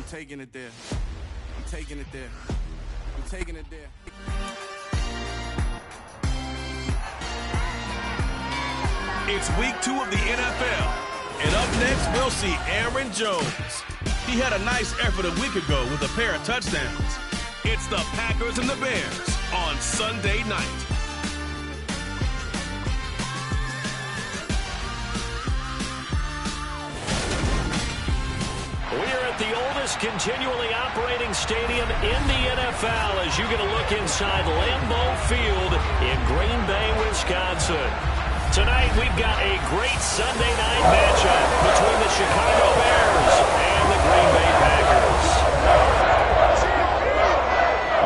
taking it there. I'm taking it there. I'm taking it there. It's week 2 of the NFL, and up next we'll see Aaron Jones. He had a nice effort a week ago with a pair of touchdowns. It's the Packers and the Bears on Sunday night. We're at the oldest continually operating stadium in the NFL as you get a look inside Lambeau Field in Green Bay, Wisconsin. Tonight we've got a great Sunday night matchup between the Chicago Bears and the Green Bay Packers.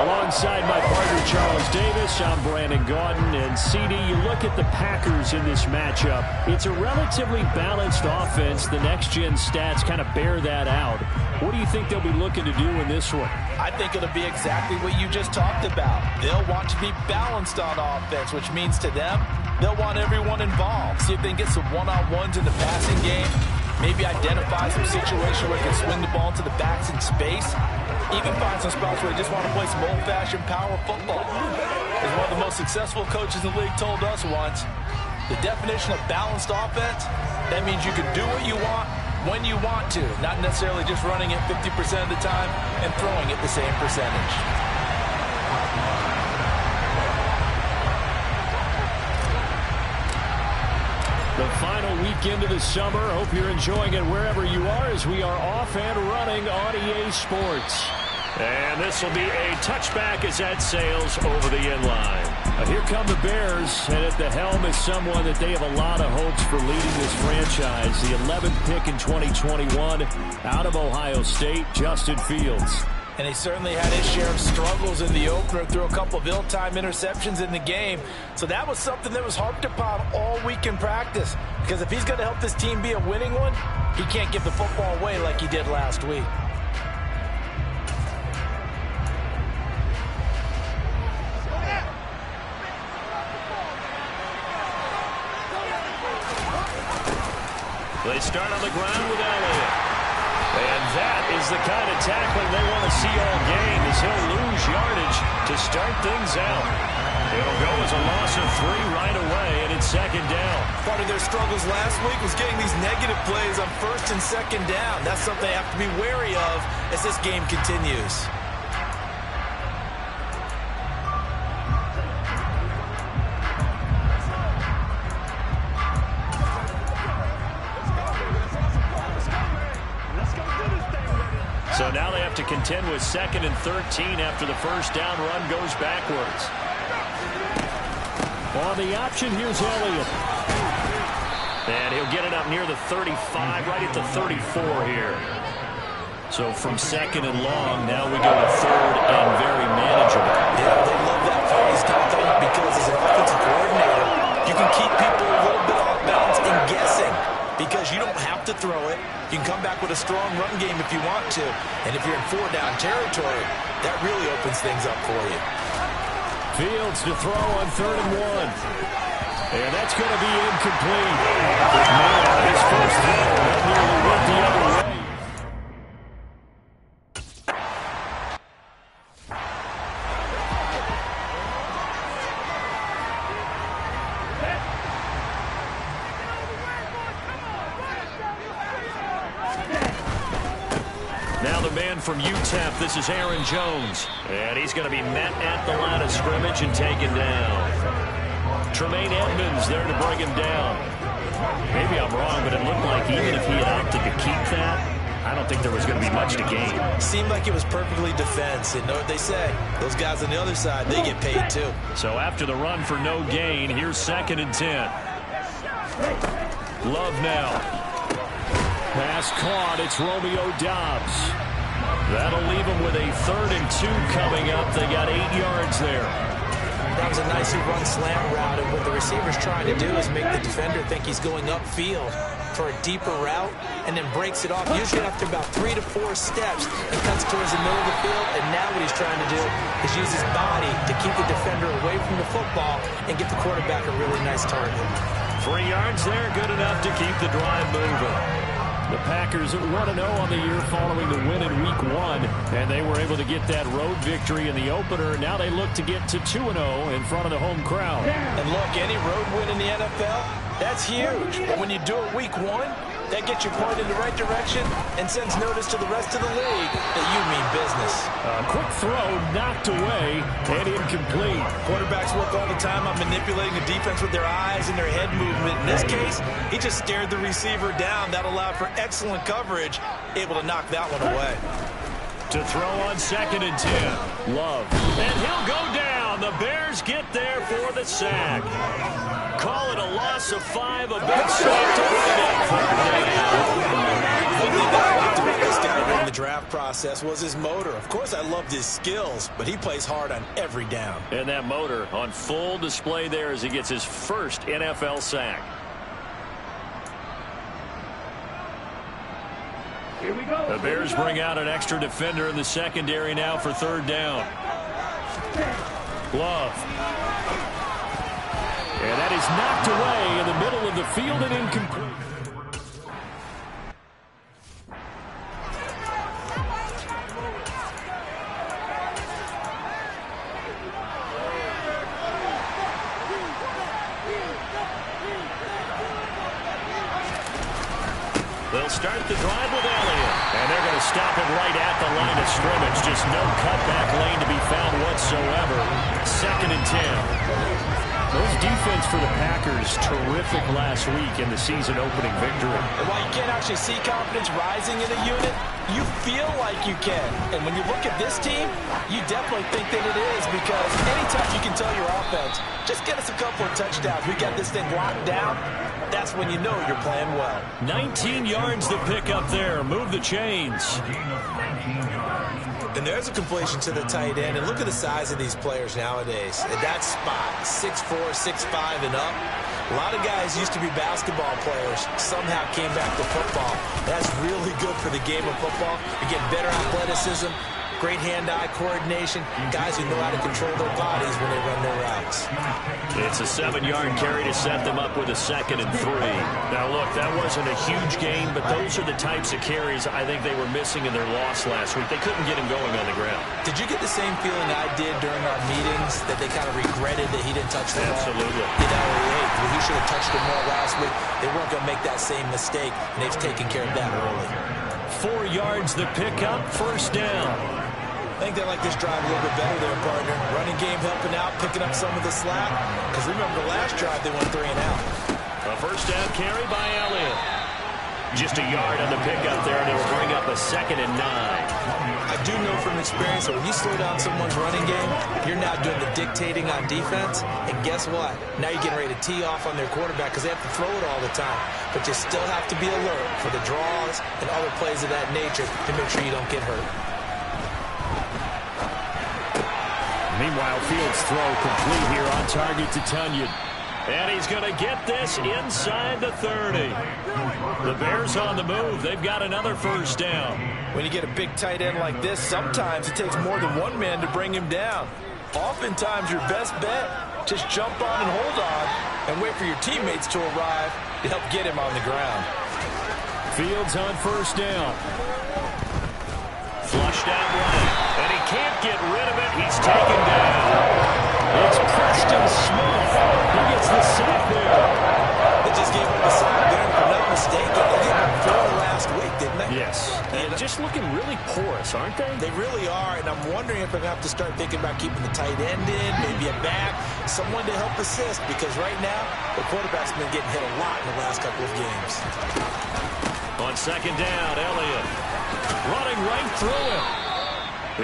Alongside my partner Charles Davis, I'm Brandon Gaudin. And CD, you look at the Packers in this matchup. It's a relatively balanced offense. The next-gen stats kind of bear that out. What do you think they'll be looking to do in this one? I think it'll be exactly what you just talked about. They'll want to be balanced on offense, which means to them, they'll want everyone involved. See if they can get some one-on-ones in the passing game. Maybe identify some situation where they can swing the ball to the backs in space. Even find some spots where they just want to play some old-fashioned power football. As one of the most successful coaches in the league told us once, the definition of balanced offense, that means you can do what you want when you want to, not necessarily just running it 50% of the time and throwing it the same percentage. The final weekend of the summer. Hope you're enjoying it wherever you are as we are off and running on EA Sports. And this will be a touchback as that sails over the inline. Here come the Bears, and at the helm is someone that they have a lot of hopes for leading this franchise. The 11th pick in 2021 out of Ohio State, Justin Fields. And he certainly had his share of struggles in the opener, threw a couple of ill-timed interceptions in the game. So that was something that was harped upon all week in practice. Because if he's going to help this team be a winning one, he can't give the football away like he did last week. They start on the ground with Elliott. And that is the kind of tackling they want to see all game as he'll lose yardage to start things out. It'll go as a loss of 3 right away, and it's second down. Part of their struggles last week was getting these negative plays on first and second down. That's something they have to be wary of as this game continues. So now they have to contend with 2nd and 13 after the first down run goes backwards. On the option, here's Elliott. And he'll get it up near the 35, right at the 34 here. So from 2nd and long, now we go to 3rd and very manageable. Yeah, they love that phrase, Tom, because as an offensive coordinator, you can keep people a little bit off balance and guessing. Because you don't have to throw it. You can come back with a strong run game if you want to. And if you're in 4-down territory, that really opens things up for you. Fields to throw on 3rd and 1. And that's going to be incomplete. Man, his first throw, that nearly went the other way. Now the man from UTEP, this is Aaron Jones. And he's going to be met at the line of scrimmage and taken down. Tremaine Edmonds there to bring him down. Maybe I'm wrong, but it looked like even if he had opted to keep that, I don't think there was going to be much to gain. Seemed like it was perfectly defense. And know what they say? Those guys on the other side, they get paid too. So after the run for no gain, here's 2nd and 10. Love now. Pass caught. It's Romeo Doubs. That'll leave them with a 3rd and 2 coming up. They got 8 yards there. That was a nicely run slant route, and what the receiver's trying to do is make the defender think he's going upfield for a deeper route, and then breaks it off, usually after about 3 to 4 steps, and cuts towards the middle of the field, and now what he's trying to do is use his body to keep the defender away from the football and get the quarterback a really nice target. 3 yards there, good enough to keep the drive moving. The Packers 1-0 on the year following the win in Week 1, and they were able to get that road victory in the opener. Now they look to get to 2-0 in front of the home crowd. And look, any road win in the NFL, that's huge. But when you do it Week 1, that gets you pointed in the right direction and sends notice to the rest of the league that you mean business. A quick throw knocked away and incomplete. Quarterbacks work all the time on manipulating the defense with their eyes and their head movement. In this case, he just stared the receiver down. That allowed for excellent coverage, able to knock that one away. To throw on 2nd and 10. Love. And he'll go down. The Bears get there for the sack. Call it a loss of 5, a big sack to bring it. The thing that I liked about this guy during the draft process was his motor. Of course, I loved his skills, but he plays hard on every down. And that motor on full display there as he gets his first NFL sack. Here we go. The Bears bring out an extra defender in the secondary now for 3rd down. Love. And that is knocked away in the middle of the field and incomplete. They'll start the drive with Elliott. And they're going to stop it right at the line of scrimmage. Just no cutback lane to be found whatsoever. 2nd and 10. Those defense for the Packers, terrific last week in the season-opening victory. And while you can't actually see confidence rising in a unit, you feel like you can. And when you look at this team, you definitely think that it is, because anytime you can tell your offense, just get us a couple of touchdowns, we got this thing locked down, that's when you know you're playing well. 19 yards to pick up there. Move the chains. And there's a completion to the tight end. And look at the size of these players nowadays. At that spot, 6'4", 6'5", and up. A lot of guys used to be basketball players, somehow came back to football. That's really good for the game of football. You get better athleticism, great hand-eye coordination, guys who know how to control their bodies when they run their routes. It's a 7-yard carry to set them up with a 2nd and 3. Now, look, that wasn't a huge gain, but those are the types of carries I think they were missing in their loss last week. They couldn't get him going on the ground. Did you get the same feeling I did during our meetings, that they kind of regretted that he didn't touch the ball? Absolutely. You know, hey, he should have touched it more last week. They weren't going to make that same mistake, and they've taken care of that early. 4 yards the pickup, 1st down. I think they like this drive a little bit better there, partner. Running game helping out, picking up some of the slack. Because remember, the last drive they went 3 and out. A 1st down carry by Elliott. Just a yard on the pickup there, and it will bring up a 2nd and 9. I do know from experience that when you slow down someone's running game, you're now doing the dictating on defense. And guess what? Now you're getting ready to tee off on their quarterback because they have to throw it all the time. But you still have to be alert for the draws and other plays of that nature to make sure you don't get hurt. Meanwhile, Fields' throw complete here on target to Tunyon. And he's going to get this inside the 30. The Bears on the move. They've got another 1st down. When you get a big tight end like this, sometimes it takes more than one man to bring him down. Oftentimes, your best bet, just jump on and hold on and wait for your teammates to arrive to help get him on the ground. Fields on 1st down. Flushed out right. And he can't get rid of it. He's taken down. It's Preston Smith. He gets the sack there. They just gave him a sack there. If I'm not mistaken, they gave him 4 last week, didn't they? Yes. And just looking really porous, aren't they? They really are, and I'm wondering if I'm going to have to start thinking about keeping the tight end in, maybe a back, someone to help assist, because right now, the quarterback's been getting hit a lot in the last couple of games. On 2nd down, Elliott running right through him.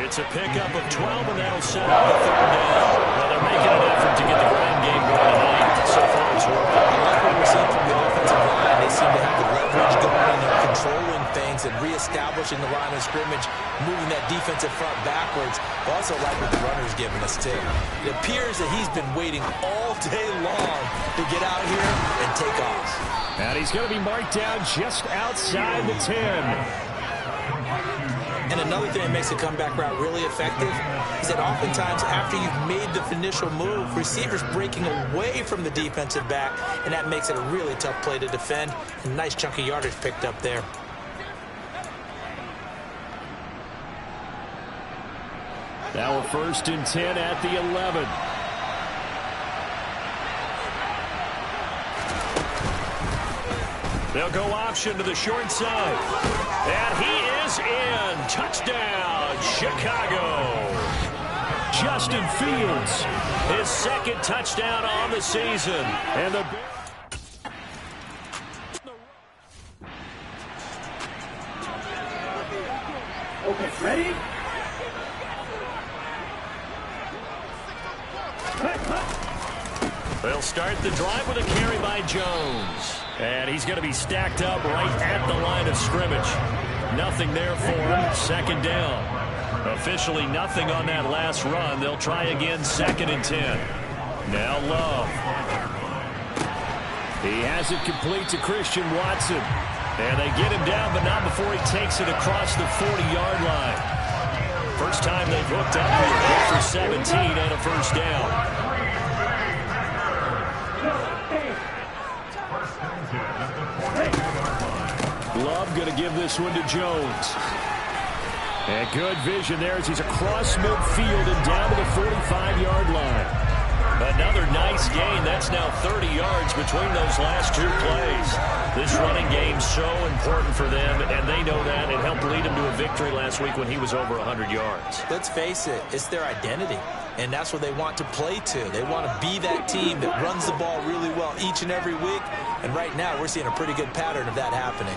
It's a pickup of 12, and that'll set up the 3rd down. Well, they're making an effort to get the ground game going tonight. So far, it's working. I like what we're seeing from the offensive line. They seem to have the leverage going, and they're controlling things and reestablishing the line of scrimmage, moving that defensive front backwards. I also like what the runner's giving us, too. It appears that he's been waiting all day long to get out here and take off. And he's going to be marked down just outside the 10. And another thing that makes the comeback route really effective is that oftentimes after you've made the initial move, receivers breaking away from the defensive back, and that makes it a really tough play to defend. A nice chunk of yardage picked up there. Now a 1st and 10 at the 11. They'll go option to the short side. And he is in. Touchdown, Chicago. Justin Fields, his 2nd touchdown on the season. And the Okay, ready? They'll start the drive with a carry by Jones. And he's going to be stacked up right at the line of scrimmage. Nothing there for him. 2nd down. Officially nothing on that last run. They'll try again 2nd and 10. Now Love. He has it complete to Christian Watson. And they get him down, but not before he takes it across the 40-yard line. First time they've hooked up here for 17 and a 1st down. Love going to give this one to Jones. And good vision there as he's across midfield and down to the 45-yard line. Another nice gain. That's now 30 yards between those last 2 plays. This running game's so important for them, and they know that. It helped lead them to a victory last week when he was over 100 yards. Let's face it, it's their identity, and that's what they want to play to. They want to be that team that runs the ball really well each and every week, and right now we're seeing a pretty good pattern of that happening.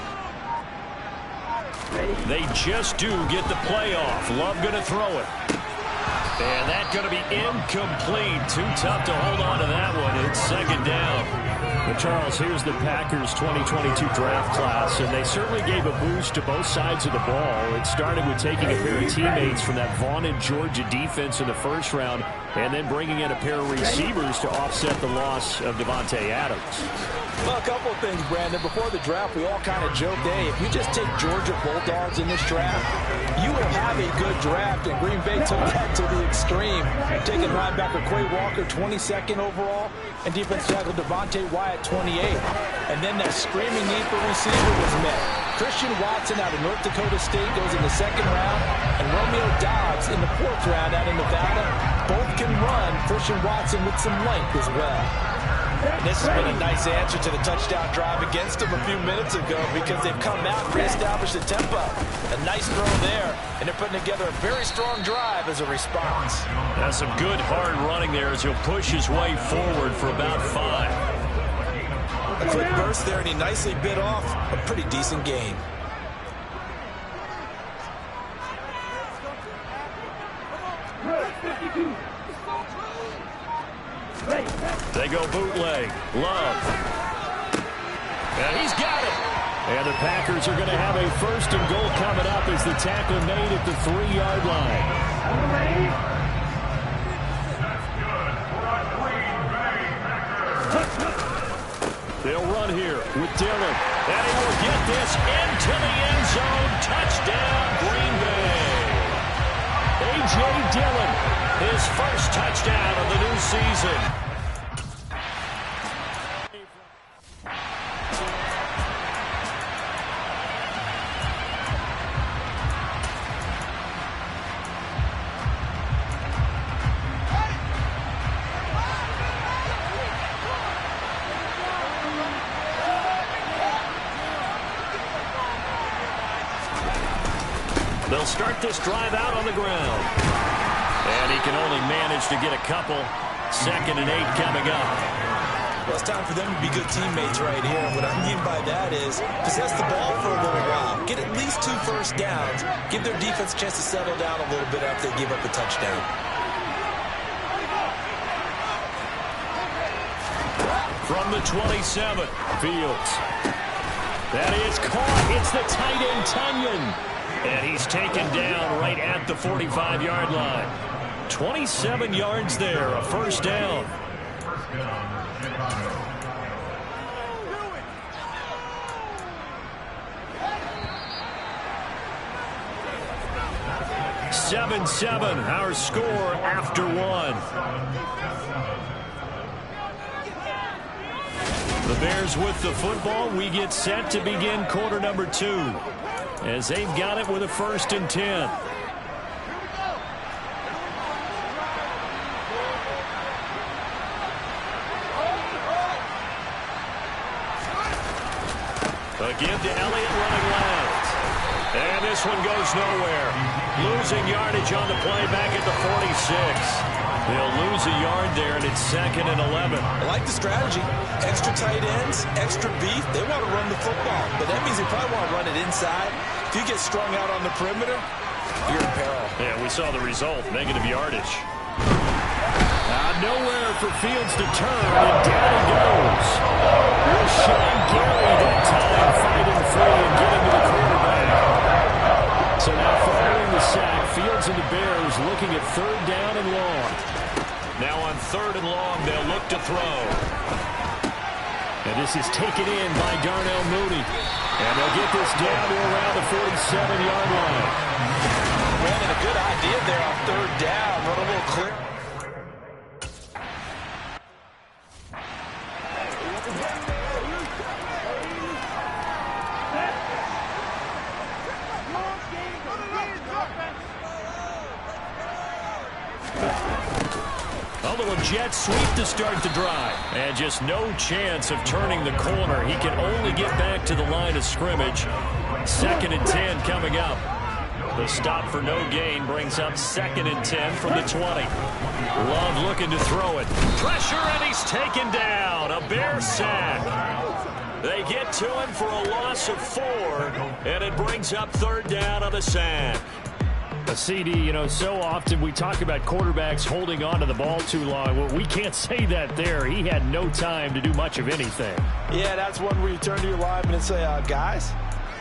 They just do get the play off. Love going to throw it. And that's going to be incomplete. Too tough to hold on to that one. It's 2nd down. Well, Charles, here's the Packers 2022 draft class, and they certainly gave a boost to both sides of the ball. It started with taking a pair of teammates from that vaunted Georgia defense in the 1st round, and then bringing in a pair of receivers to offset the loss of Devontae Adams. Well, a couple of things, Brandon. Before the draft, we all kind of joked, hey, if you just take Georgia Bulldogs in this draft, you will have a good draft, and Green Bay took that to the extreme, taking linebacker Quay Walker 22nd overall, and defense tackle Devontae Wyatt 28. And then that screaming need for receiver was met. Christian Watson out of North Dakota State goes in the 2nd round, and Romeo Doubs in the 4th round out of Nevada. Both can run. Christian Watson with some length as well. And this has been a nice answer to the touchdown drive against them a few minutes ago, because they've come out and reestablished the tempo. A nice throw there, and they're putting together a very strong drive as a response. That's some good hard running there as he'll push his way forward for about 5. A quick burst there, and he nicely bit off a pretty decent gain. They go bootleg. Love. And he's got it. And the Packers are going to have a 1st and goal coming up as the tackle made at the 3-yard line. They'll run here with Dillon. And he will get this into the end zone. Touchdown, Green Bay. A.J. Dillon, his 1st touchdown of the new season. They'll start this drive out on the ground. And he can only manage to get a couple. 2nd and 8 coming up. Well, it's time for them to be good teammates right here. What I mean by that is possess the ball for a little while. Get at least 2 first downs. Give their defense a chance to settle down a little bit after they give up a touchdown. From the 27, Fields. That is caught. It's the tight end, Tunyon. And he's taken down right at the 45-yard line. 27 yards there, a 1st down. (7-7) our score after 1. The Bears with the football. We get set to begin quarter number 2. As they've got it with a 1st and 10. The give to Elliott running left. And this one goes nowhere. Losing yardage on the play back at the 46. They'll lose a yard there, and it's 2nd and 11. I like the strategy. Extra tight ends, extra beef. They want to run the football, but that means they probably want to run it inside. If you get strung out on the perimeter, you're in peril. Yeah, we saw the result, negative yardage. Nowhere for Fields to turn, and down he goes. Rashawn Gary that time fighting free and getting to the quarterback. So now following the sack, Fields and the Bears looking at 3rd down and long. Now on 3rd and long, they'll look to throw. And this is taken in by Darnell Mooney. And they'll get this down to around the 47-yard line. Brandon, a good idea there on 3rd down. Run a little clear. A little jet sweep to start the drive. And just no chance of turning the corner. He can only get back to the line of scrimmage. 2nd and 10 coming up. The stop for no gain brings up 2nd and 10 from the 20. Love looking to throw it. Pressure, and he's taken down. A Bear sack. They get to him for a loss of 4, and it brings up 3rd down on the sack. CD, you know, so often we talk about quarterbacks holding on to the ball too long. Well, we can't say that there. He had no time to do much of anything. Yeah, that's one where you turn to your lineman and say, guys,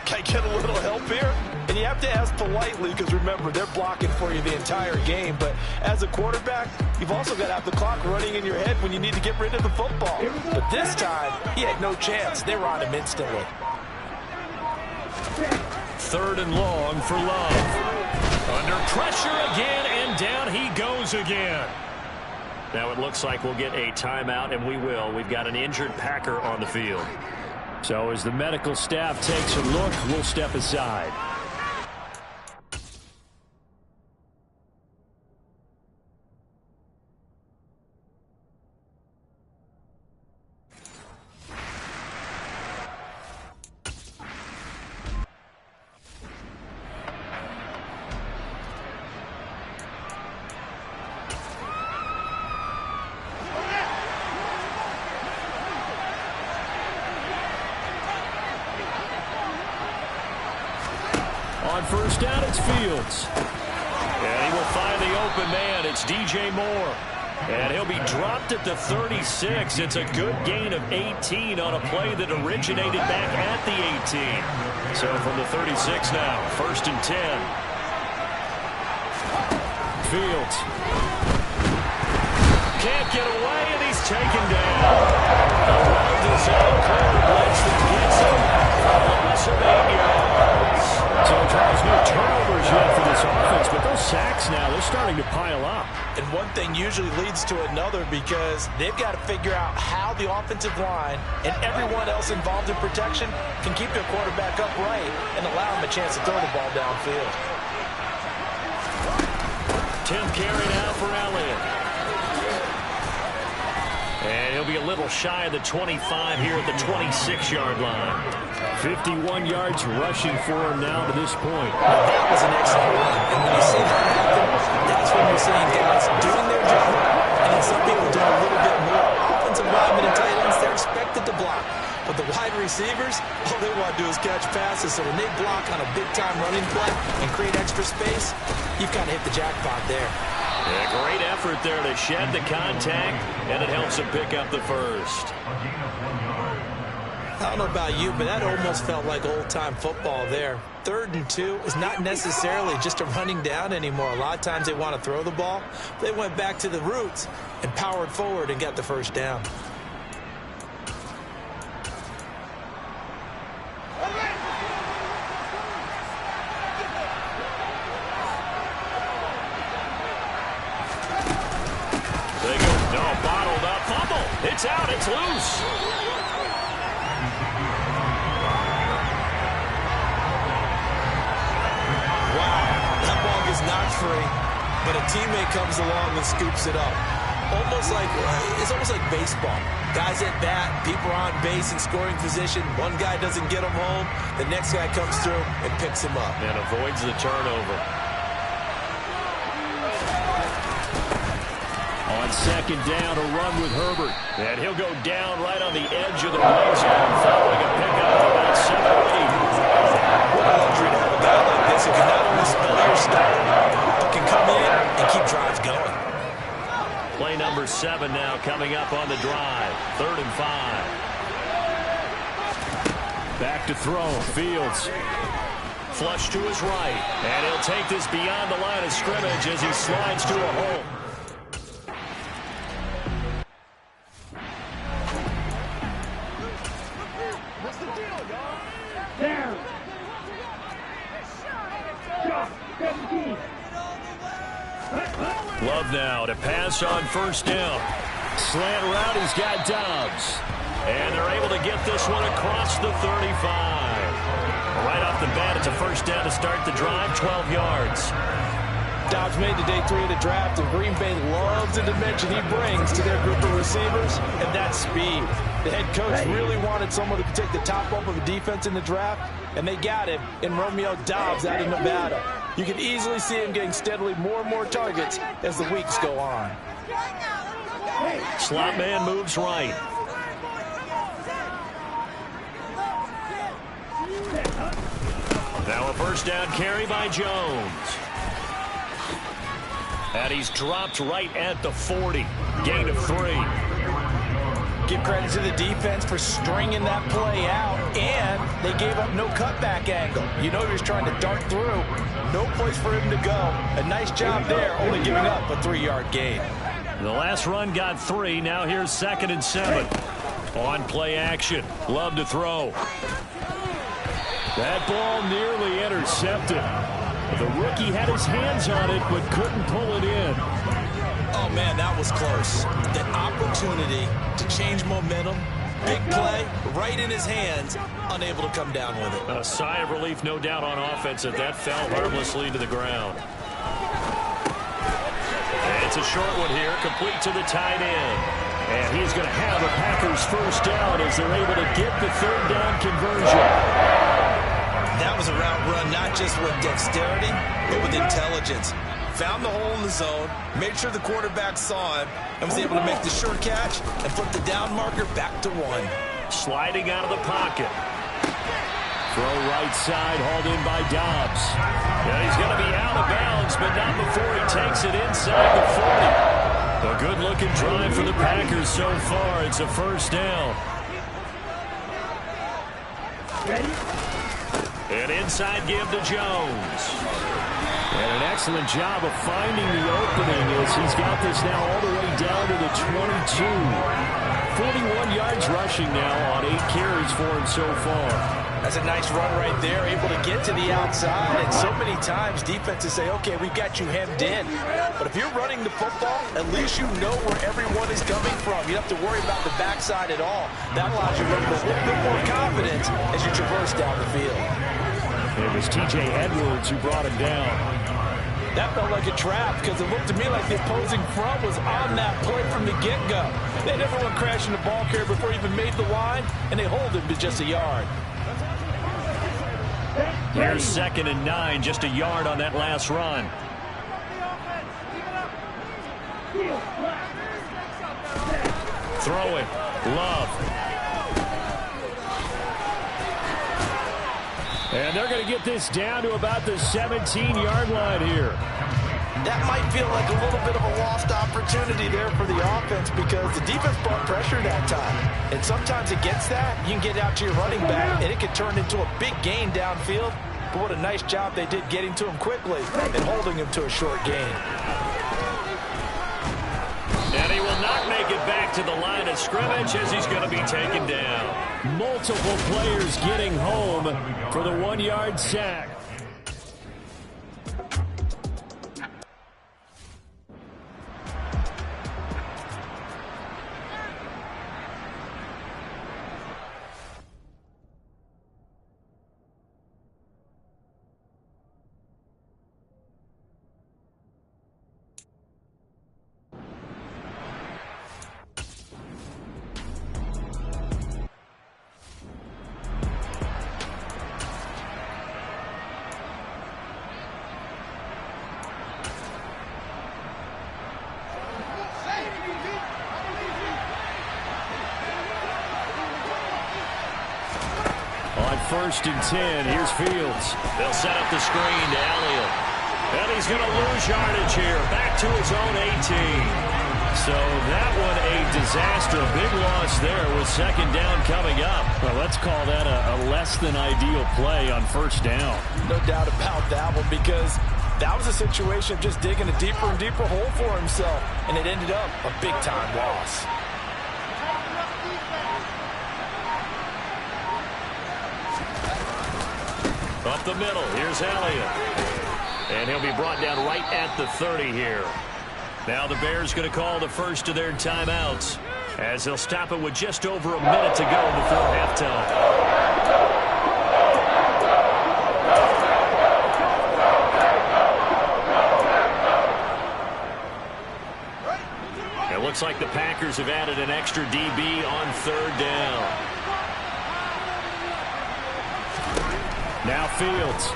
can I get a little help here? And you have to ask politely because, remember, they're blocking for you the entire game. But as a quarterback, you've also got to have the clock running in your head when you need to get rid of the football. But this time, he had no chance. They were on him instantly. 3rd and long for Love. Under pressure again, and down he goes again. Now it looks like we'll get a timeout, and we will. We've got an injured Packer on the field. So as the medical staff takes a look, we'll step aside. On 1st down, it's Fields. And he will find the open man. It's DJ Moore. And he'll be dropped at the 36. It's a good gain of 18 on a play that originated back at the 18. So from the 36 now, 1st and 10. Fields. Can't get away, and he's taken down. Around his own corner blitz that gets him a loss of 8 yards. So Charles, no turnovers yet for this offense, but those sacks now, they're starting to pile up. And one thing usually leads to another because they've got to figure out how the offensive line and everyone else involved in protection can keep their quarterback upright and allow him a chance to throw the ball downfield. 10th carry now for Elliott. And he'll be a little shy of the 25 here at the 26-yard line. 51 yards rushing for him now to this point. That was an excellent run. And when you see that happen, that's when you're seeing guys doing their job, and then some people doing a little bit more. Offensive linemen and tight ends, they're expected to block. But the wide receivers, all they want to do is catch passes. So when they block on a big-time running play and create extra space, you've kind of hit the jackpot there. Yeah, great effort there to shed the contact, and it helps him pick up the first. I don't know about you, but that almost felt like old-time football there. 3rd and 2 is not necessarily just a running down anymore. A lot of times they want to throw the ball. They went back to the roots and powered forward and got the first down. They go, no, bottled up, fumble. It's out, it's loose. Wow, that ball gets knocked free, but a teammate comes along and scoops it up. It's almost like baseball. Guys at bat, people are on base in scoring position. One guy doesn't get him home. The next guy comes through and picks him up. And avoids the turnover. On second down, a run with Herbert. And he'll go down right on the edge of the play zone following a pickup of about 7 or 8. What a luxury to have a guy like this who can not only spell your start, but can come in and keep drives going. Play number 7 now coming up on the drive. 3rd and 5. Back to throw. Fields. Flush to his right. And he'll take this beyond the line of scrimmage as he slides to a hole. There. Shot. 17. Love now to pass on 1st down. Slant route, he's got Dobbs. And they're able to get this one across the 35. Right off the bat, it's a 1st down to start the drive, 12 yards. Dobbs made the day 3 of the draft, and Green Bay loves the dimension he brings to their group of receivers, and that's speed. The head coach really wanted someone who could take the top off of the defense in the draft, and they got him in Romeo Dobbs out of Nevada. You can easily see him getting steadily more and more targets as the weeks go on. Slot man moves right. Now a 1st down carry by Jones. And he's dropped right at the 40. Gain of 3. Give credit to the defense for stringing that play out, and they gave up no cutback angle. You know he was trying to dart through. No place for him to go. A nice job there, only giving up a 3-yard gain. The last run got 3. Now here's 2nd and 7. On play action. Love to throw. That ball nearly intercepted. The rookie had his hands on it, but couldn't pull it in. Oh, man, that was close. That opportunity to change momentum, big play, right in his hands, unable to come down with it. A sigh of relief, no doubt, on offense, that fell harmlessly to the ground. And it's a short one here, complete to the tight end. And he's going to have a Packers 1st down as they're able to get the 3rd down conversion. That was a route run, not just with dexterity, but with intelligence. Found the hole in the zone, made sure the quarterback saw him, and was able to make the sure catch and flip the down marker back to 1. Sliding out of the pocket. Throw right side, hauled in by Dobbs. And he's going to be out of bounds, but not before he takes it inside the 40. A good-looking drive for the Packers so far. It's a 1st down. Ready? An inside give to Jones. And an excellent job of finding the opening as he's got this now all the way down to the 22. 41 yards rushing now on 8 carries for him so far. That's a nice run right there, able to get to the outside. And so many times defenses say, okay, we've got you hemmed in. But if you're running the football, at least you know where everyone is coming from. You don't have to worry about the backside at all. That allows you to run with a little bit more confidence as you traverse down the field. It was T.J. Edwards who brought him down. That felt like a trap because it looked to me like the opposing front was on that play from the get-go. They never went crashing the ball carrier before he even made the line, and they hold him to just a yard. Here's 2nd and 9, just a yard on that last run. Throw it. Love. And they're going to get this down to about the 17-yard line here. That might feel like a little bit of a lost opportunity there for the offense because the defense brought pressure that time. And sometimes against that, you can get out to your running back, and it can turn into a big gain downfield. But what a nice job they did getting to him quickly and holding him to a short gain. And he will not make it back to the line of scrimmage as he's going to be taken down. Multiple players getting home for the 1-yard sack. 1st and 10. Here's Fields. They'll set up the screen to Elliott. And he's going to lose yardage here. Back to his own 18. So that one a disaster. A big loss there with 2nd down coming up. Well, let's call that a less than ideal play on 1st down. No doubt about that one, because that was a situation of just digging a deeper and deeper hole for himself, and it ended up a big-time loss. Up the middle, here's Elliott. And he'll be brought down right at the 30 here. Now the Bears going to call the first of their timeouts, as they'll stop it with just over a minute to go before halftime. It looks like the Packers have added an extra DB on 3rd down. Now Fields.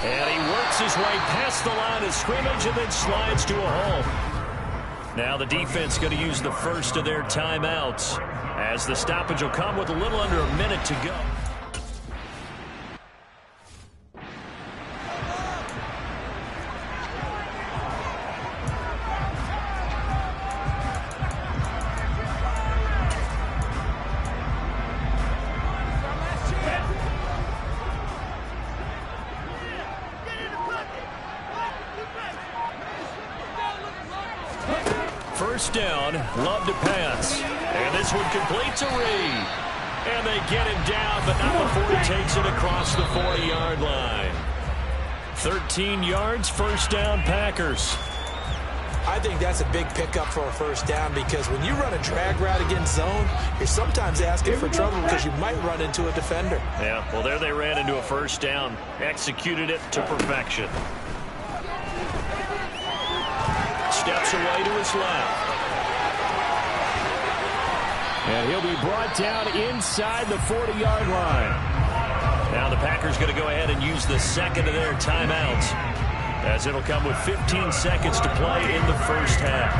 And he works his way past the line of scrimmage and then slides to a hole. Now the defense going to use the first of their timeouts, as the stoppage will come with a little under a minute to go. First down, Love to pass. And this one complete to Reed. And they get him down, but not before he takes it across the 40-yard line. 13 yards, 1st down, Packers. I think that's a big pickup for a 1st down, because when you run a drag route against zone, you're sometimes asking for trouble because you might run into a defender. Yeah, well, there they ran into a 1st down. Executed it to perfection. Steps away to his left. And he'll be brought down inside the 40-yard line. Now the Packers going to go ahead and use the 2nd of their timeouts, as it'll come with 15 seconds to play in the 1st half.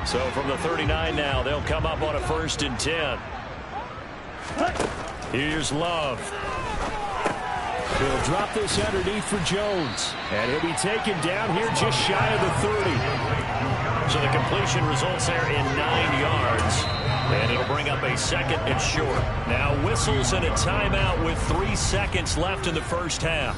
So from the 39 now, they'll come up on a 1st and 10. Here's Love. He'll drop this underneath for Jones. And he'll be taken down here just shy of the 30. So the completion results there in 9 yards. And it'll bring up a 2nd and short. Now whistles and a timeout with 3 seconds left in the 1st half.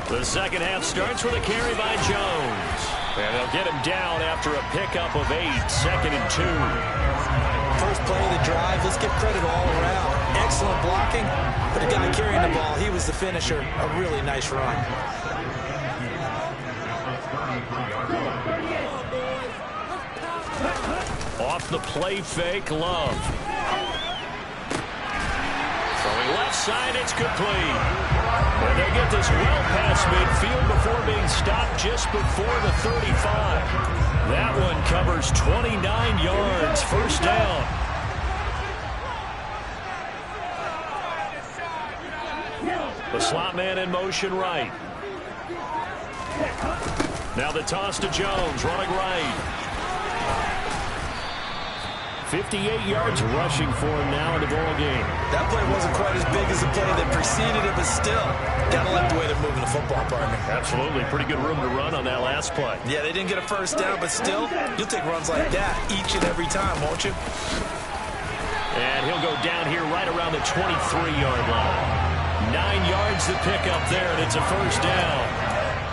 The 2nd half starts with a carry by Jones. And they'll get him down after a pickup of 8, 2nd and 2. First play of the drive, let's give credit all around. Excellent blocking, but the guy carrying the ball, he was the finisher. A really nice run. Off the play fake, Love. Throwing left side, it's complete. And they get this well past midfield before being stopped just before the 35. That one covers 29 yards, 1st down. The slot man in motion right. Now the toss to Jones, running right. 58 yards rushing for him now in the ball game. That play wasn't quite as big as the play that preceded it, but still, gotta like the way they're moving the football, partner. Absolutely. Pretty good room to run on that last play. Yeah, they didn't get a 1st down, but still, you'll take runs like that each and every time, won't you? And he'll go down here right around the 23-yard line. 9 yards to pick up there, and it's a 1st down.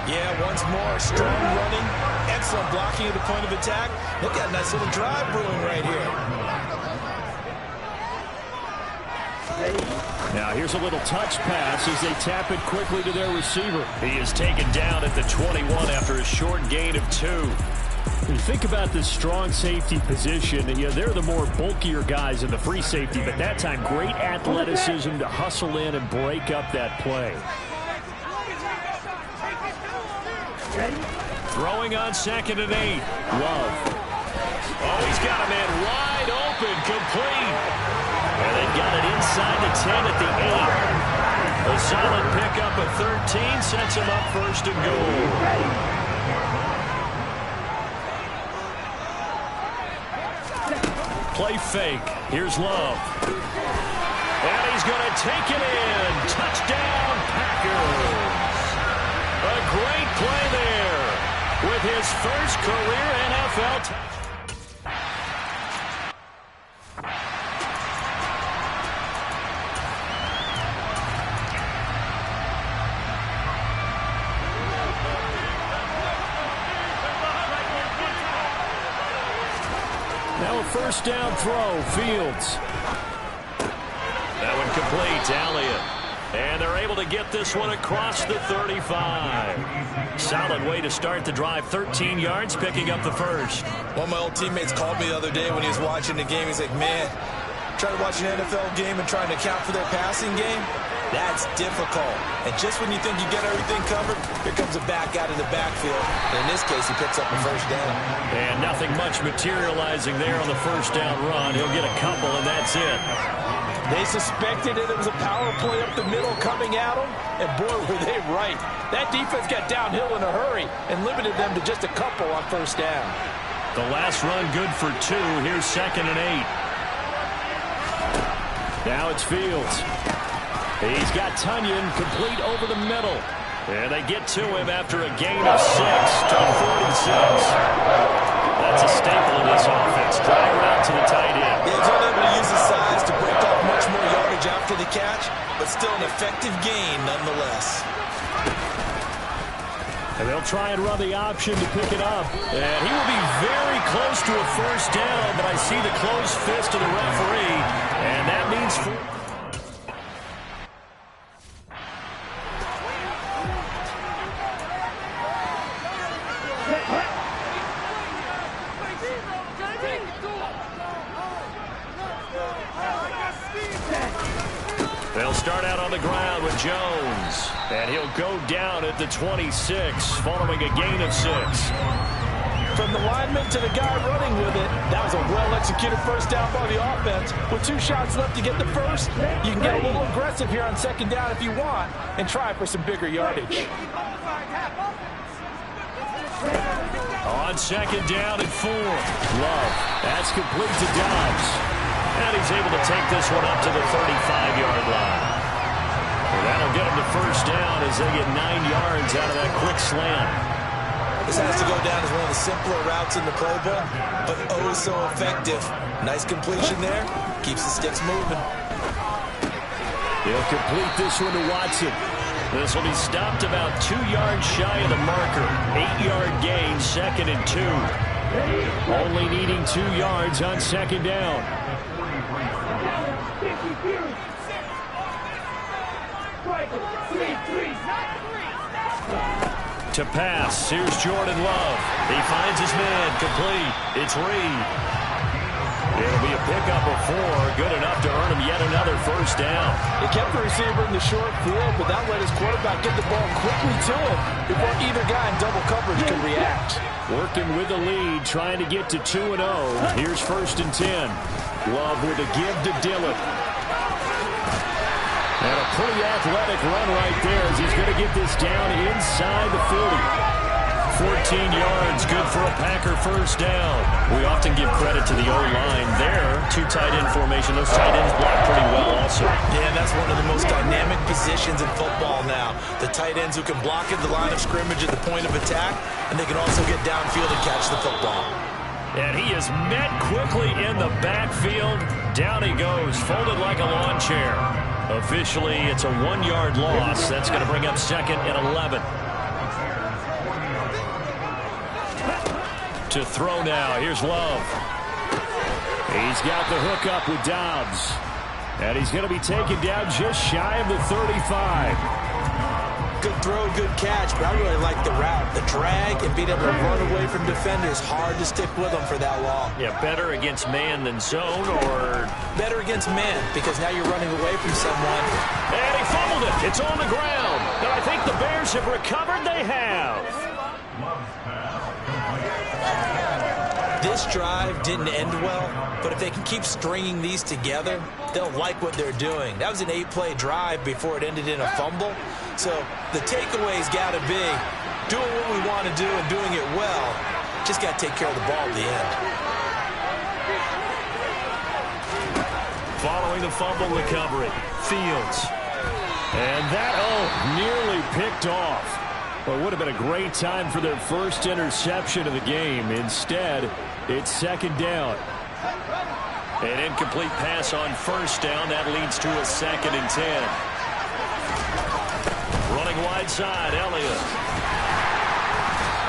Yeah, once more, strong running, excellent blocking at the point of attack. Look at a nice little drive brewing right here. Now here's a little touch pass as they tap it quickly to their receiver. He is taken down at the 21 after a short gain of 2. You think about the strong safety position, they're the more bulkier guys in the free safety, but that time great athleticism to hustle in and break up that play. Throwing on 2nd and 8. Love. Oh, he's got a man wide open, complete. And they've got it inside the 10 at the 8. A solid pickup of 13 sets him up 1st and goal. Play fake. Here's Love. And he's going to take it in. Touchdown, Packers. A great play there with his first career NFL touchdown. Now a 1st down throw, Fields. That one complete, Elliott. And they're able to get this one across the 35. Solid way to start the drive. 13 yards, picking up the first. One of my old teammates called me the other day when he was watching the game. He's like, man, trying to watch an NFL game and trying to account for their passing game, that's difficult. And just when you think you get everything covered, here comes a back out of the backfield. And in this case, he picks up a 1st down. And nothing much materializing there on the 1st down run. He'll get a couple, and that's it. They suspected it was a power play up the middle coming at them, and boy, were they right. That defense got downhill in a hurry and limited them to just a couple on 1st down. The last run good for 2. Here's 2nd and 8. Now it's Fields. He's got Tunyon complete over the middle. And they get to him after a gain of 6 to 46. That's a staple of this offense. Drag route to the tight end. Yeah, he's only able to use his size to break up much more yardage after the catch, but still an effective gain nonetheless. And they'll try and run the option to pick it up. And he will be very close to a 1st down, but I see the closed fist of the referee, and that means... They'll start out on the ground with Jones. And he'll go down at the 26, following a gain of 6. From the lineman to the guy running with it, that was a well-executed 1st down by the offense. With 2 shots left to get the first, you can get a little aggressive here on 2nd down if you want and try for some bigger yardage. On 2nd down and 4. Love. That's complete to Dobbs. And he's able to take this one up to the 35-yard line. And that'll get him to 1st down as they get 9 yards out of that quick slant. This has to go down as one of the simpler routes in the Pro Bowl, but oh so effective. Nice completion there. Keeps the sticks moving. He'll complete this one to Watson. This will be stopped about 2 yards shy of the marker. 8-yard gain, 2nd and 2. Only needing 2 yards on 2nd down. To pass, here's Jordan Love. He finds his man, complete. It's Reed. It'll be a pickup of 4, good enough to earn him yet another 1st down. He kept the receiver in the short field, but that let his quarterback get the ball quickly to him before either guy in double coverage could react. Working with the lead, trying to get to 2-0. Here's 1st and 10. Love with a give to Dillon. And a pretty athletic run right there as he's going to get this down inside the 40. 14 yards, good for a Packer 1st down. We often give credit to the O-line there. 2 tight end formation. Those tight ends block pretty well also. Yeah, that's one of the most dynamic positions in football now. The tight ends who can block at the line of scrimmage at the point of attack, and they can also get downfield and catch the football. And he is met quickly in the backfield. Down he goes, folded like a lawn chair. Officially, it's a 1-yard loss. That's going to bring up 2nd and 11. To throw now. Here's Love. He's got the hook up with Dobbs. And he's going to be taken down just shy of the 35. Good throw, good catch, but I really like the route. The drag and being able to run away from defenders, hard to stick with them for that long. Yeah, better against man than zone, or better against man, because now you're running away from someone. And he fumbled it. It's on the ground. And I think the Bears have recovered. They have. This drive didn't end well, but if they can keep stringing these together, they'll like what they're doing. That was an 8-play drive before it ended in a fumble. So the takeaway's got to be doing what we want to do and doing it well. Just got to take care of the ball at the end. Following the fumble recovery, Fields. And that, nearly picked off. Well, it would have been a great time for their first interception of the game. Instead, it's second down. An incomplete pass on first down. That leads to a 2nd and 10. Running wide side, Elliott.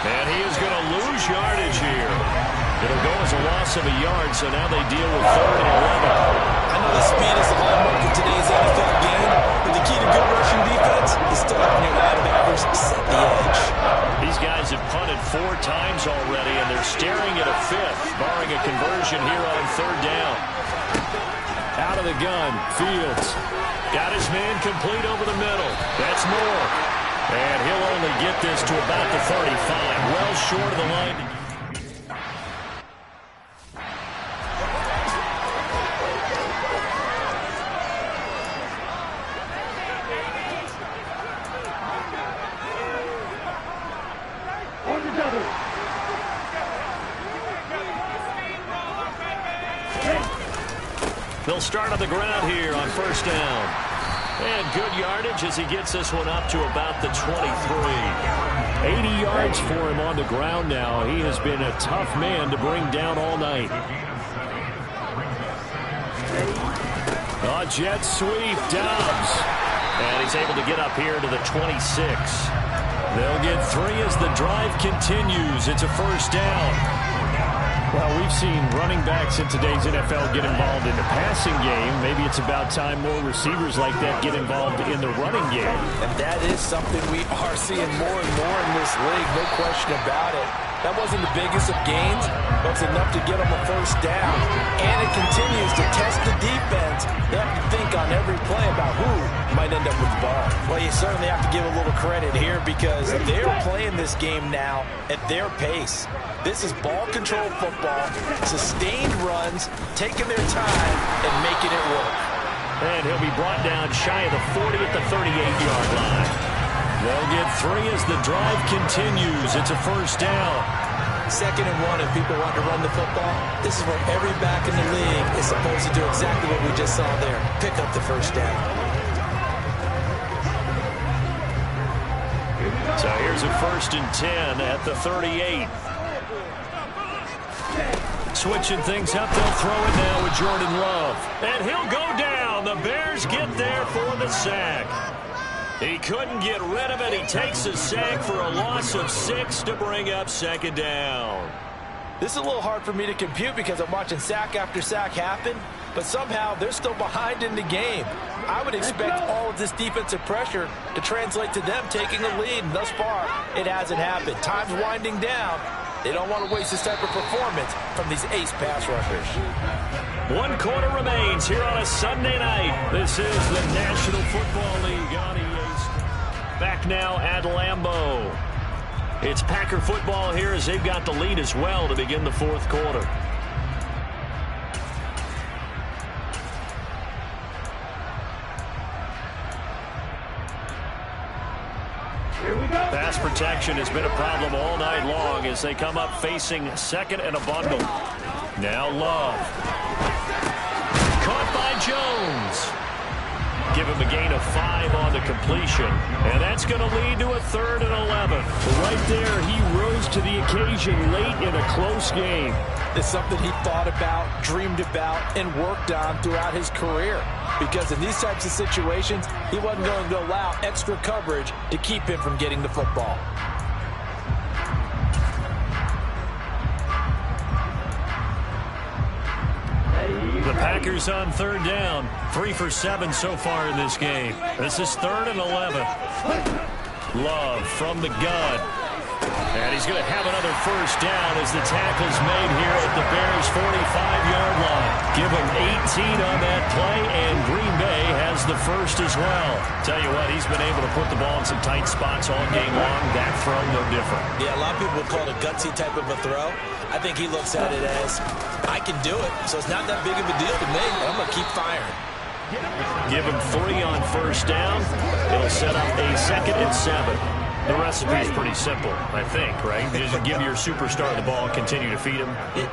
And he is going to lose yardage here. It'll go as a loss of a yard, so now they deal with 3rd and 11. I know the speed is the hallmark of today's NFL game, but the key to good rushing defense is still having your linebackers set the edge. These guys have punted 4 times already, and they're staring at a 5th, barring a conversion here on 3rd down. Out of the gun, Fields. Got his man complete over the middle. That's more. And he'll only get this to about the 35. Well short of the line. They'll start on the ground here on 1st down. And good yardage as he gets this one up to about the 23. 80 yards for him on the ground now. He has been a tough man to bring down all night. A jet sweep, Dobbs. And he's able to get up here to the 26. They'll get 3 as the drive continues. It's a 1st down. Well, we've seen running backs in today's NFL get involved in the passing game. Maybe it's about time more receivers like that get involved in the running game. And that is something we are seeing more and more in this league, no question about it. That wasn't the biggest of gains, but it's enough to get them a 1st down. And it continues to test the defense. They have to think on every play about who might end up with the ball. Well, you certainly have to give a little credit here because they're playing this game now at their pace. This is ball control football, sustained runs, taking their time and making it work. And he'll be brought down shy of the 40 at the 38-yard line. They'll get 3 as the drive continues. It's a 1st down. 2nd and 1, if people want to run the football, this is where every back in the league is supposed to do exactly what we just saw there. Pick up the 1st down. So here's a 1st and 10 at the 38. Switching things up, they'll throw it now with Jordan Love. And he'll go down. The Bears get there for the sack. He couldn't get rid of it. He takes a sack for a loss of 6 to bring up 2nd down. This is a little hard for me to compute because I'm watching sack after sack happen, but somehow they're still behind in the game. I would expect all of this defensive pressure to translate to them taking a lead, and thus far, it hasn't happened. Time's winding down. They don't want to waste this type of performance from these ace pass rushers. 1 quarter remains here on a Sunday night. This is the National Football League on EA. Back now at Lambeau. It's Packer football here as they've got the lead as well to begin the 4th quarter. Pass protection has been a problem all night long as they come up facing 2nd and a bundle. Now Love. Caught by Jones. Give him a gain of 5 on the completion. And that's going to lead to a 3rd and 11. Right there, he rose to the occasion late in a close game. It's something he thought about, dreamed about, and worked on throughout his career. Because in these types of situations, he wasn't going to allow extra coverage to keep him from getting the football. The Packers on 3rd down. 3 for 7 so far in this game. This is 3rd and 11. Love from the gun. And he's going to have another first down as the tackle's made here at the Bears' 45-yard line. Give him 18 on that play, and Green Bay has the first as well. Tell you what, he's been able to put the ball in some tight spots all game long. That throw, no different. Yeah, a lot of people would call it a gutsy type of a throw. I think he looks at it as, I can do it, so it's not that big of a deal to me. I'm going to keep firing. Give him 3 on first down. It'll set up a 2nd and 7. The recipe is pretty simple, I think, right? You just give your superstar the ball and continue to feed him.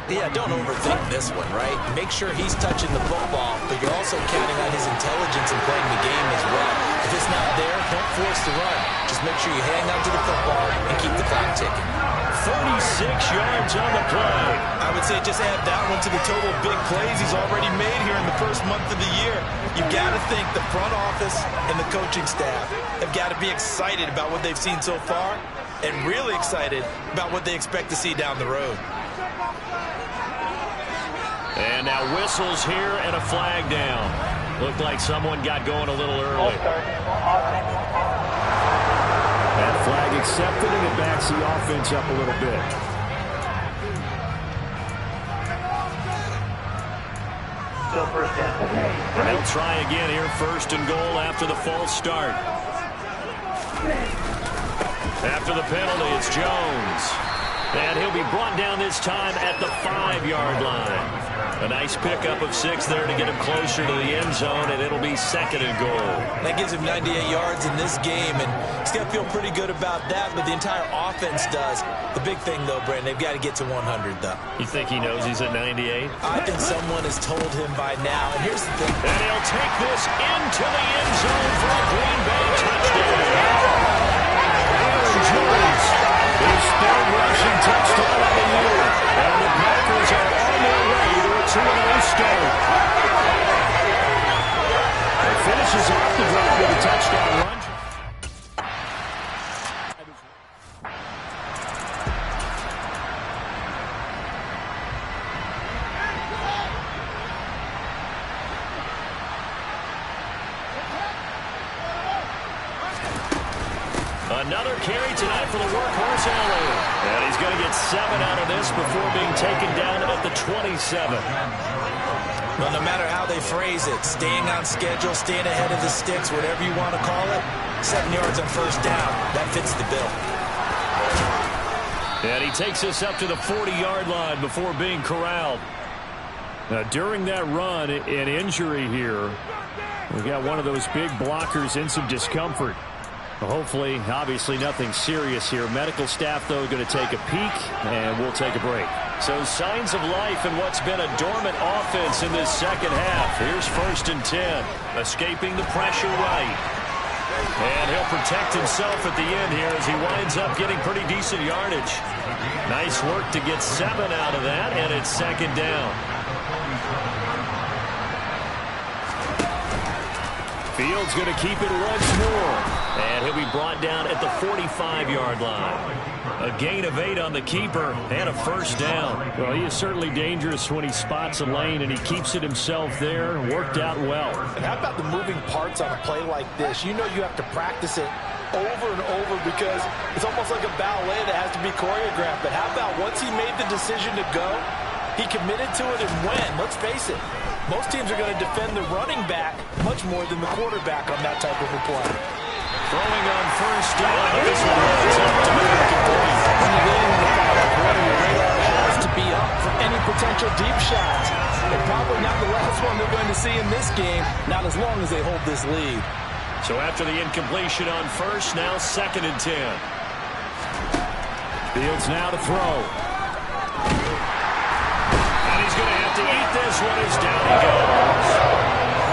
Yeah, don't overthink this one, right? Make sure he's touching the football, but you're also counting on his intelligence in playing the game as well. If it's not there, don't force the run. Just make sure you hang on to the football and keep the clock ticking. 36 yards on the play. I would say just add that one to the total big plays he's already made here in the first month of the year. You've got to think the front office and the coaching staff have got to be excited about what they've seen so far and really excited about what they expect to see down the road. And now whistles here and a flag down. Looked like someone got going a little early. That flag accepted, and it backs the offense up a little bit. And they'll try again here, 1st and goal after the false start. After the penalty, it's Jones. And he'll be brought down this time at the 5-yard line. A nice pickup of 6 there to get him closer to the end zone, and it'll be 2nd and goal. That gives him 98 yards in this game, and he's going to feel pretty good about that, but the entire offense does. The big thing, though, Brandon, they've got to get to 100, though. You think he knows he's at 98? I think someone has told him by now, and here's the thing. And he'll take this into the end zone for a Green Bay touchdown. Aaron Jones, his 3rd rushing touchdown of the year. And the Packers are on their way to a 2-0 start. He finishes off the drive with a touchdown run. Another carry tonight for the workhorse Allen. And he's going to get 7 out of this before being taken down at the 27. Well, no matter how they phrase it, staying on schedule, staying ahead of the sticks, whatever you want to call it, 7 yards on first down, that fits the bill. And he takes us up to the 40-yard line before being corralled. Now, during that run, an injury here. We got one of those big blockers in some discomfort. Hopefully, obviously, nothing serious here. Medical staff, though, going to take a peek, and we'll take a break. So signs of life in what's been a dormant offense in this second half. Here's 1st and 10. Escaping the pressure right. And he'll protect himself at the end here as he winds up getting pretty decent yardage. Nice work to get 7 out of that, and it's 2nd down. Fields going to keep it once more. And he'll be brought down at the 45-yard line. A gain of 8 on the keeper and a first down. Well, he is certainly dangerous when he spots a lane, and he keeps it himself there. Worked out well. And how about the moving parts on a play like this? You know you have to practice it over and over because it's almost like a ballet that has to be choreographed. But how about once he made the decision to go, he committed to it and went. Let's face it. Most teams are going to defend the running back much more than the quarterback on that type of a play. Throwing on first down. This one runs up to the incomplete. When you're leading the final quarter, your radar has to be up for any potential deep shots. And probably not the last one they're going to see in this game, not as long as they hold this lead. So after the incompletion on first, now 2nd and 10. Fields now to throw. And he's going to have to eat this one as down he goes.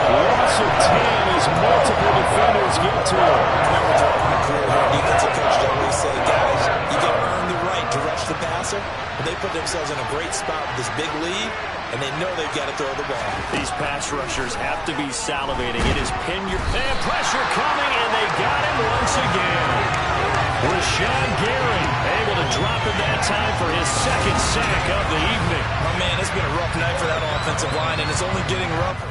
Loss of 10 as multiple defenders get to him. Remember, Joe, my career here, defensive coaches always say, guys, you got to earn the right to rush the passer. But they put themselves in a great spot with this big lead, and they know they've got to throw the ball. These pass rushers have to be salivating. It is pin your... And pressure coming, and they got him once again. Rashawn Gary able to drop it that time for his 2nd sack of the evening. Oh, man, it's been a rough night for that offensive line, and it's only getting rougher.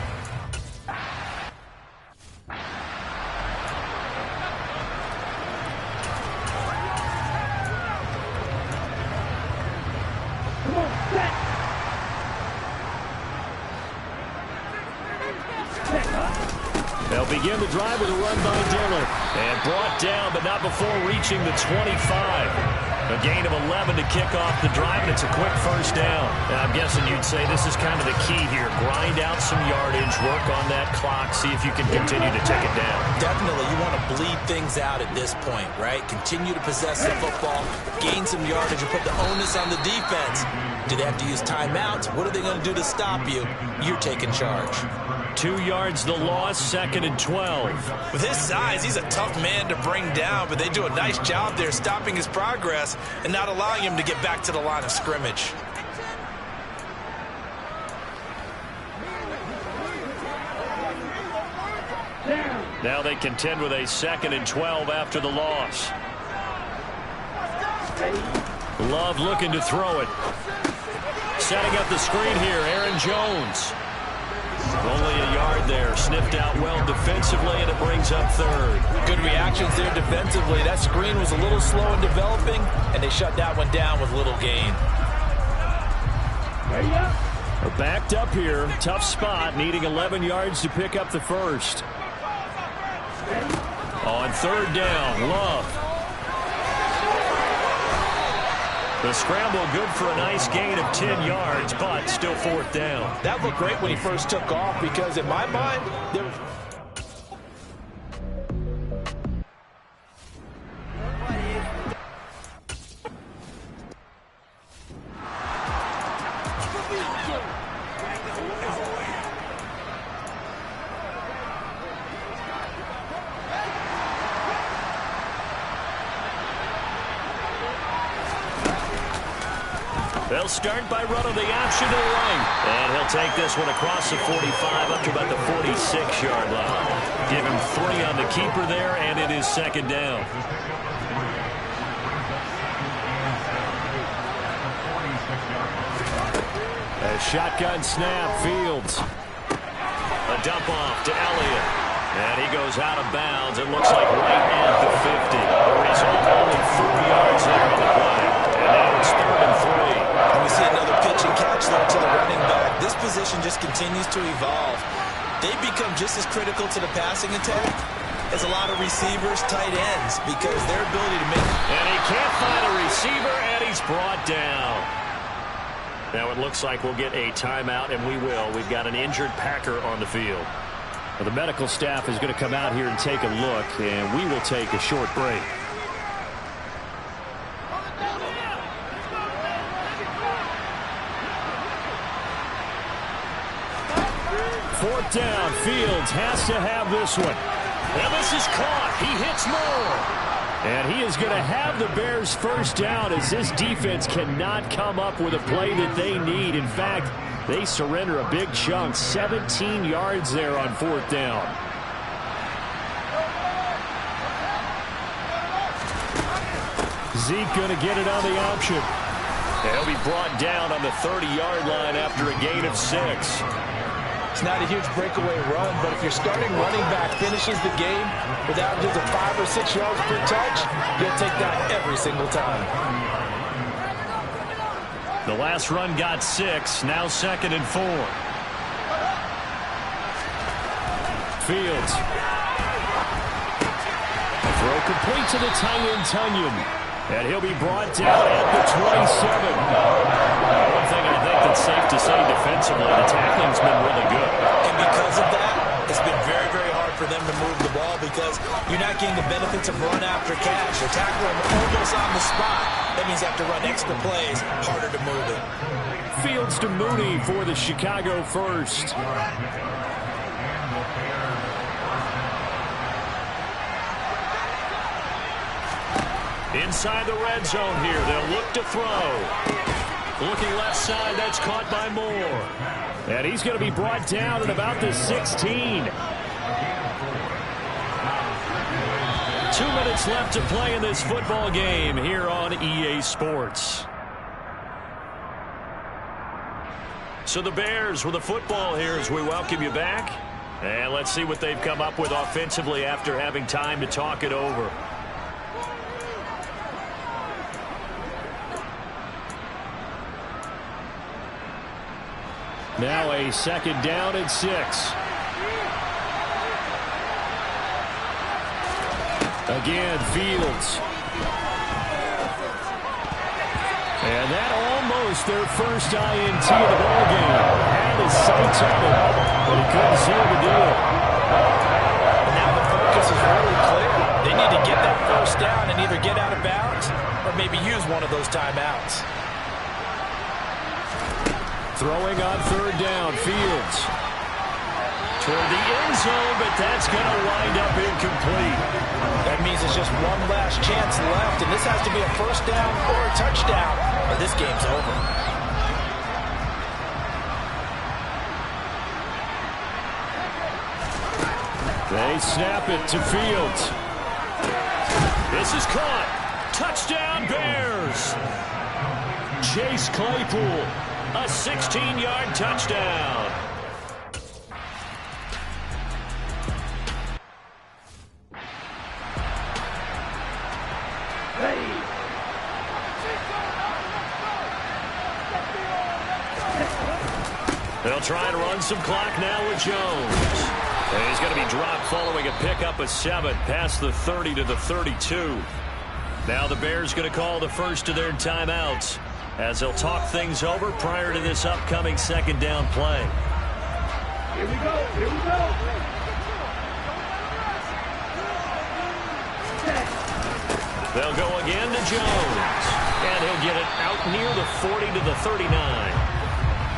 begin the drive with a run by Dillon. And brought down, but not before reaching the 25. A gain of 11 to kick off the drive, and it's a quick first down. And I'm guessing you'd say this is kind of the key here. Grind out some yardage, work on that clock, see if you can continue to take it down. Definitely, you want to bleed things out at this point, right? Continue to possess the football, gain some yardage, and put the onus on the defense. Do they have to use timeouts? What are they going to do to stop you? You're taking charge. 2 yards the loss, 2nd and 12. With his size, he's a tough man to bring down, but they do a nice job there stopping his progress and not allowing him to get back to the line of scrimmage. Now they contend with a 2nd and 12 after the loss. Love looking to throw it. Setting up the screen here, Aaron Jones. Only a yard there, sniffed out well defensively, and it brings up 3rd. Good reactions there defensively. That screen was a little slow in developing, and they shut that one down with little gain. We're backed up here, tough spot, needing 11 yards to pick up the first. On 3rd down, Love. The scramble good for a nice gain of 10 yards, but still 4th down. That looked great when he first took off because, in my mind, there was... They'll start by running the option to the right. And he'll take this one across the 45 up to about the 46-yard line. Give him 3 on the keeper there, and it is 2nd down. A shotgun snap, Fields. A dump off to Elliott. And he goes out of bounds. It looks like right at the 50. The result, only 4 yards there on the play. And now it's 3rd and 3. And we see another pitch and catch there to the running back. This position just continues to evolve. They become just as critical to the passing attack as a lot of receivers, tight ends, because their ability to make... And he can't find a receiver, and he's brought down. Now it looks like we'll get a timeout, and we will. We've got an injured Packer on the field. Well, the medical staff is going to come out here and take a look, and we will take a short break. Fourth down, Fields has to have this one. And this is caught. He hits more. And he is going to have the Bears first down as this defense cannot come up with a play that they need. In fact, they surrender a big chunk, 17 yards there on 4th down. Zeke going to get it on the option. He'll be brought down on the 30-yard line after a gain of 6. It's not a huge breakaway run, but if your starting running back finishes the game with averages of 5 or 6 yards per touch, you'll take that every single time. The last run got 6, now 2nd and 4. Fields. Throw complete to the tight end, Tunyon. And he'll be brought down at the 27. One thing I think that's safe to say defensively, the tackling's been really good. And because of that, it's been very, very hard for them to move the ball because you're not getting the benefits of run after catch. You're tackling almost on the spot. That means you have to run extra plays, harder to move it. Fields to Mooney for the Chicago first. Inside the red zone here, they'll look to throw. Looking left side, that's caught by Moore. And he's going to be brought down at about the 16. 2 minutes left to play in this football game here on EA Sports. So the Bears with the football here as we welcome you back. And let's see what they've come up with offensively after having time to talk it over. Now a 2nd down and 6. Again, Fields. And that almost their first INT of the ballgame. Had his sights on it, but he couldn't seal the deal. And now the focus is really clear. They need to get that first down and either get out of bounds or maybe use one of those timeouts. Throwing on third down, Fields. Toward the end zone, but that's going to wind up incomplete. That means it's just one last chance left, and this has to be a first down or a touchdown, or this game's over. They snap it to Fields. This is caught. Touchdown, Bears. Chase Claypool, a 16-yard touchdown. They'll try and run some clock now with Jones. And he's going to be dropped following a pickup of 7 past the 30 to the 32. Now the Bears going to call the first of their timeouts as they'll talk things over prior to this upcoming second down play. Here we go. Here we go. They'll go again to Jones. And he'll get it out near the 40 to the 39.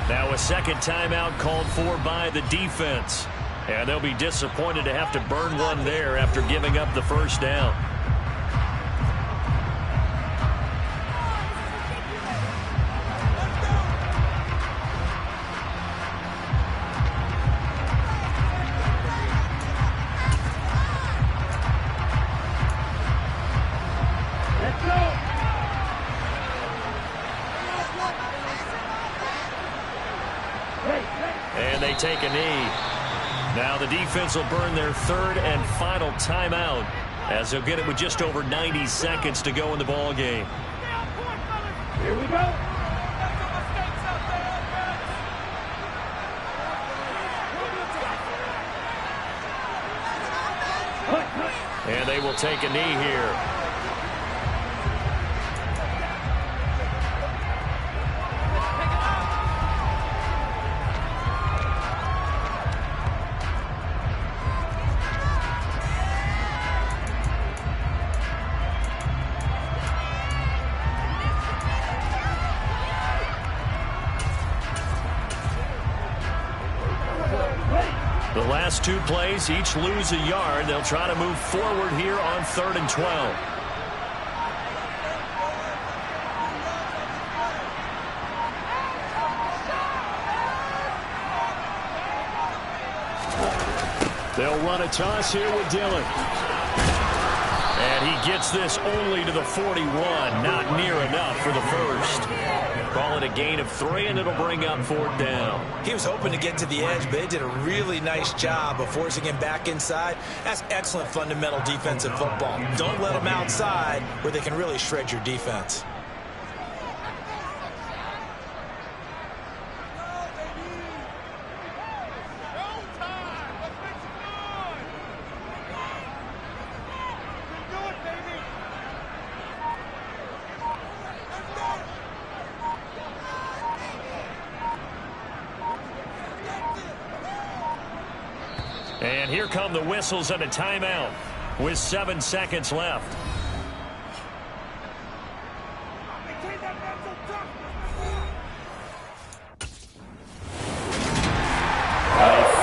Now a second timeout called for by the defense. And they'll be disappointed to have to burn one there after giving up the first down. And they take a knee. Now the defense will burn their third and final timeout as they'll get it with just over 90 seconds to go in the ball game. Here we go. And they will take a knee here. The last two plays each lose a yard. They'll try to move forward here on 3rd and 12. They'll run a toss here with Dillon. And he gets this only to the 41. Not near enough for the first. Call it a gain of 3, and it'll bring up 4th down. He was hoping to get to the edge, but they did a really nice job of forcing him back inside. That's excellent fundamental defensive football. Don't let them outside where they can really shred your defense. And here come the whistles and a timeout with 7 seconds left. A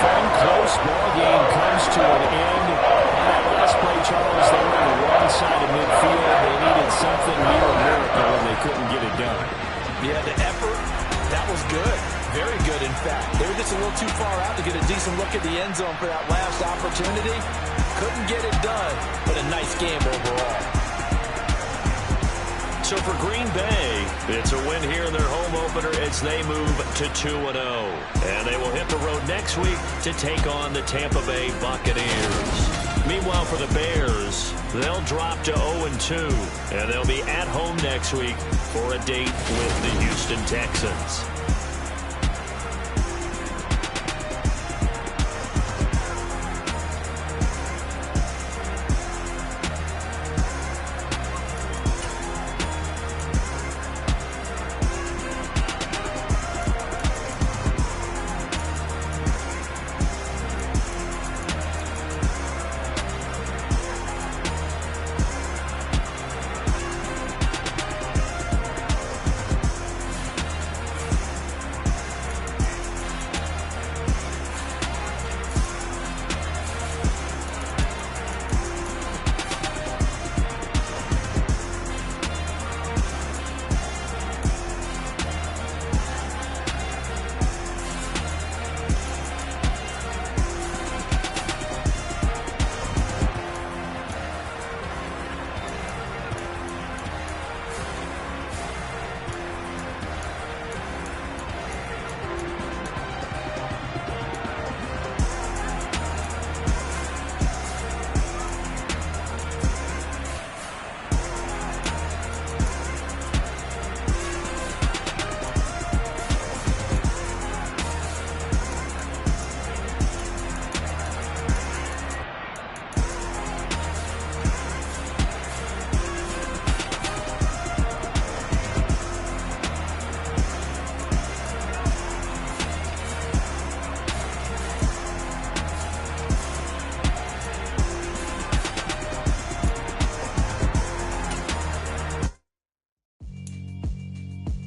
fun, close ball game comes to an end. On that last play, Charles, they were on the wrong side of midfield. They needed something near a miracle, and they couldn't get it done. Yeah, the effort, that was good. Very good, in fact. They were just a little too far out to get a decent look at the end zone for that last opportunity. Couldn't get it done, but a nice game overall. So for Green Bay, it's a win here in their home opener as they move to 2-0. And they will hit the road next week to take on the Tampa Bay Buccaneers. Meanwhile, for the Bears, they'll drop to 0-2, and they'll be at home next week for a date with the Houston Texans.